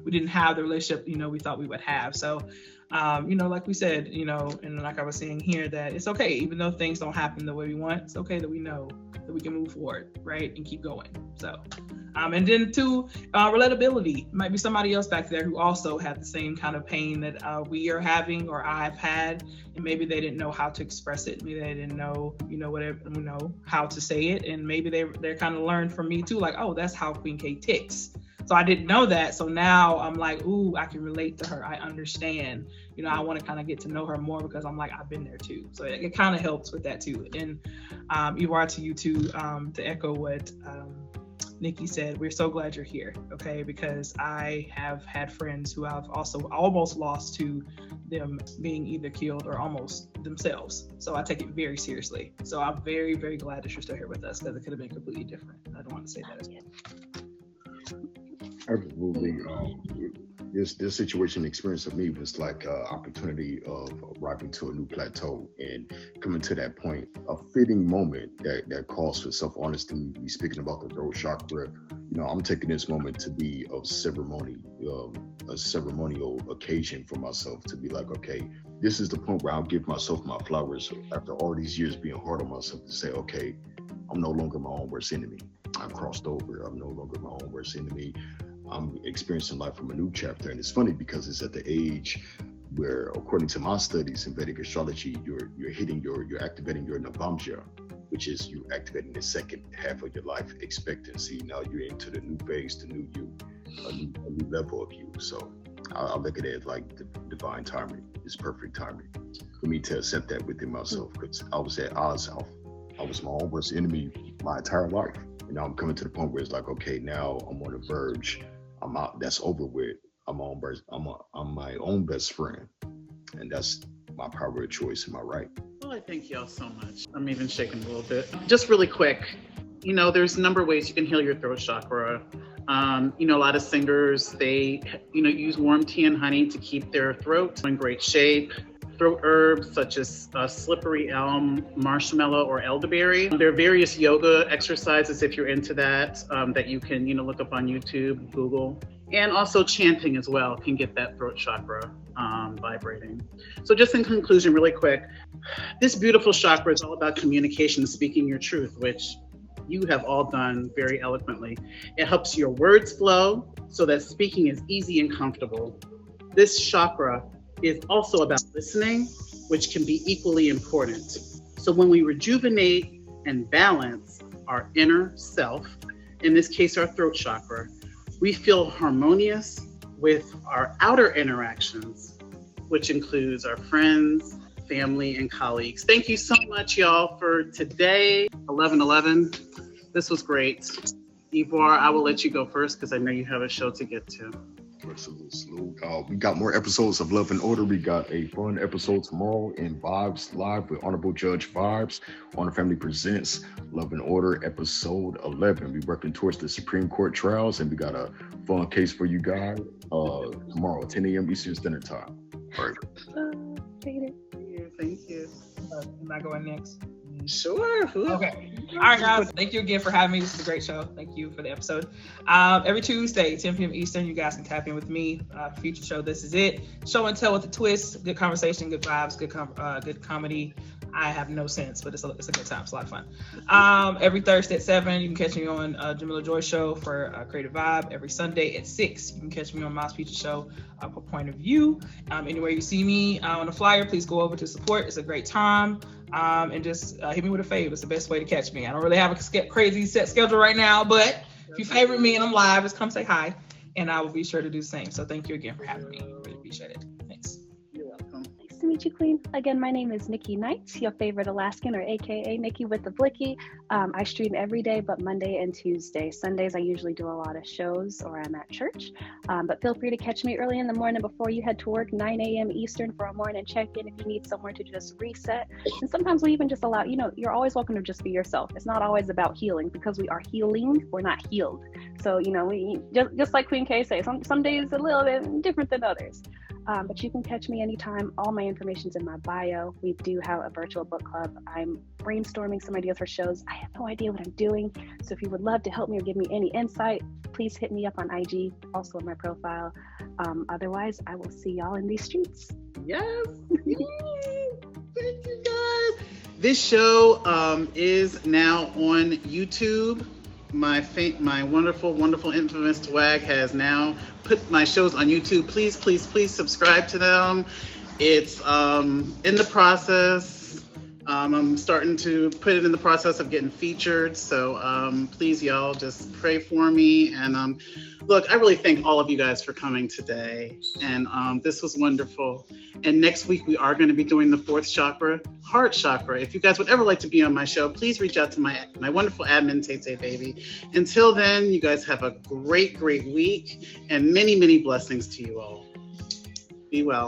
We didn't have the relationship, we thought we would have. So, like we said, and like I was saying here, that it's okay, even though things don't happen the way we want, it's okay that we know that we can move forward, right? And keep going. So, and then too, relatability. Might be somebody else back there who also had the same kind of pain that we are having, or I've had, and maybe they didn't know how to express it. Maybe they didn't know, how to say it. And maybe they kind of learned from me too, like, oh, that's how Queen K ticks. So I didn't know that. So now I'm like, ooh, I can relate to her. I understand. I want to kind of get to know her more because I'm like, I've been there too. So it kind of helps with that too. And Ivoire, to you too, to echo what Nikki said, we're so glad you're here, okay? Because I have had friends who I've also almost lost to them being either killed or almost themselves. So I take it very seriously. So I'm very, very glad that you're still here with us, because it could have been completely different. I don't want to say that as well. Absolutely. This situation experience of me was like an opportunity of arriving to a new plateau and coming to that point, a fitting moment that calls for self-honesty. We speaking about the throat chakra. I'm taking this moment to be a ceremonial occasion for myself, to be like, okay, this is the point where I'll give myself my flowers after all these years being hard on myself, to say, okay, I'm no longer my own worst enemy. I've crossed over. I'm no longer my own worst enemy. I'm experiencing life from a new chapter. And it's funny because it's at the age where, according to my studies in Vedic astrology, you're activating your Navamsha, which is you activating the second half of your life expectancy. Now you're into the new phase, the new you, a new level of you. So I look at it like the divine timing. It's perfect timing for me to accept that within myself, because I was at odds. I was my own worst enemy my entire life. And now I'm coming to the point where it's like, okay, now I'm on the verge. I'm out. That's over with. I'm my own best friend, and that's my power of choice. Am I right? Well, I thank y'all so much. I'm even shaking a little bit. Just really quick, there's a number of ways you can heal your throat chakra. A lot of singers, they, use warm tea and honey to keep their throat in great shape. Throat herbs such as slippery elm, marshmallow, or elderberry. There are various yoga exercises if you're into that, that you can, look up on YouTube, Google. And also chanting as well can get that throat chakra vibrating. So just in conclusion, really quick, this beautiful chakra is all about communication, speaking your truth, which you have all done very eloquently. It helps your words flow so that speaking is easy and comfortable. This chakra is also about listening, which can be equally important. So when we rejuvenate and balance our inner self, in this case, our throat chakra, we feel harmonious with our outer interactions, which includes our friends, family, and colleagues. Thank you so much, y'all, for today, 11/11. This was great. Ivoire, I will let you go first because I know you have a show to get to. We got more episodes of Love and Order. We got a fun episode tomorrow in Vibes Live with Honorable Judge Vibes. Honor Family presents Love and Order episode 11. We're working towards the Supreme Court trials, and we got a fun case for you guys tomorrow, 10 a.m. Eastern Standard Time. All right. Thank you. Am I going next? Sure. Okay. All right, guys. Thank you again for having me. This is a great show. Thank you for the episode. Every Tuesday, 10 p.m. Eastern, you guys can tap in with me. Future show, This Is It. Show and tell with a twist. Good conversation, good vibes, good comedy. I have no sense, but it's a good time. It's a lot of fun. Every Thursday at 7, you can catch me on Jamila Joy Show for Creative Vibe. Every Sunday at 6, you can catch me on my Future Show for Point of View. Anywhere you see me on the flyer, please go over to support. It's a great time. And just hit me with a fave. It's the best way to catch me. I don't really have a crazy set schedule right now, but if you favorite me and I'm live, just come say hi, and I will be sure to do the same. So thank you again for having me. Really appreciate it. Thanks. You're welcome. Nice to meet you, Queen. Again, my name is Nikki Nights, your favorite Alaskan, or AKA Nikki with the Blicky. I stream every day but Monday and Tuesday. Sundays, I usually do a lot of shows or I'm at church. But feel free to catch me early in the morning before you head to work, 9 a.m. Eastern, for a morning check-in if you need somewhere to just reset. And sometimes we even just allow, you're always welcome to just be yourself. It's not always about healing, because we are healing, we're not healed. So, we just like Queen K say, some days a little bit different than others. But you can catch me anytime. All my information's in my bio. We do have a virtual book club. I'm brainstorming some ideas for shows. I have no idea what I'm doing. So if you would love to help me or give me any insight, please hit me up on IG, also in my profile. Otherwise, I will see y'all in these streets. Yes. Thank you, guys. This show is now on YouTube. My wonderful, infamous swag has now put my shows on YouTube. Please subscribe to them. It's in the process. I'm starting to put it in the process of getting featured. So please, y'all, just pray for me. And look, I really thank all of you guys for coming today. And this was wonderful. And next week, we are going to be doing the fourth chakra, heart chakra. If you guys would ever like to be on my show, please reach out to my wonderful admin, Tay Baby. Until then, you guys have a great week and many, many blessings to you all. Be well.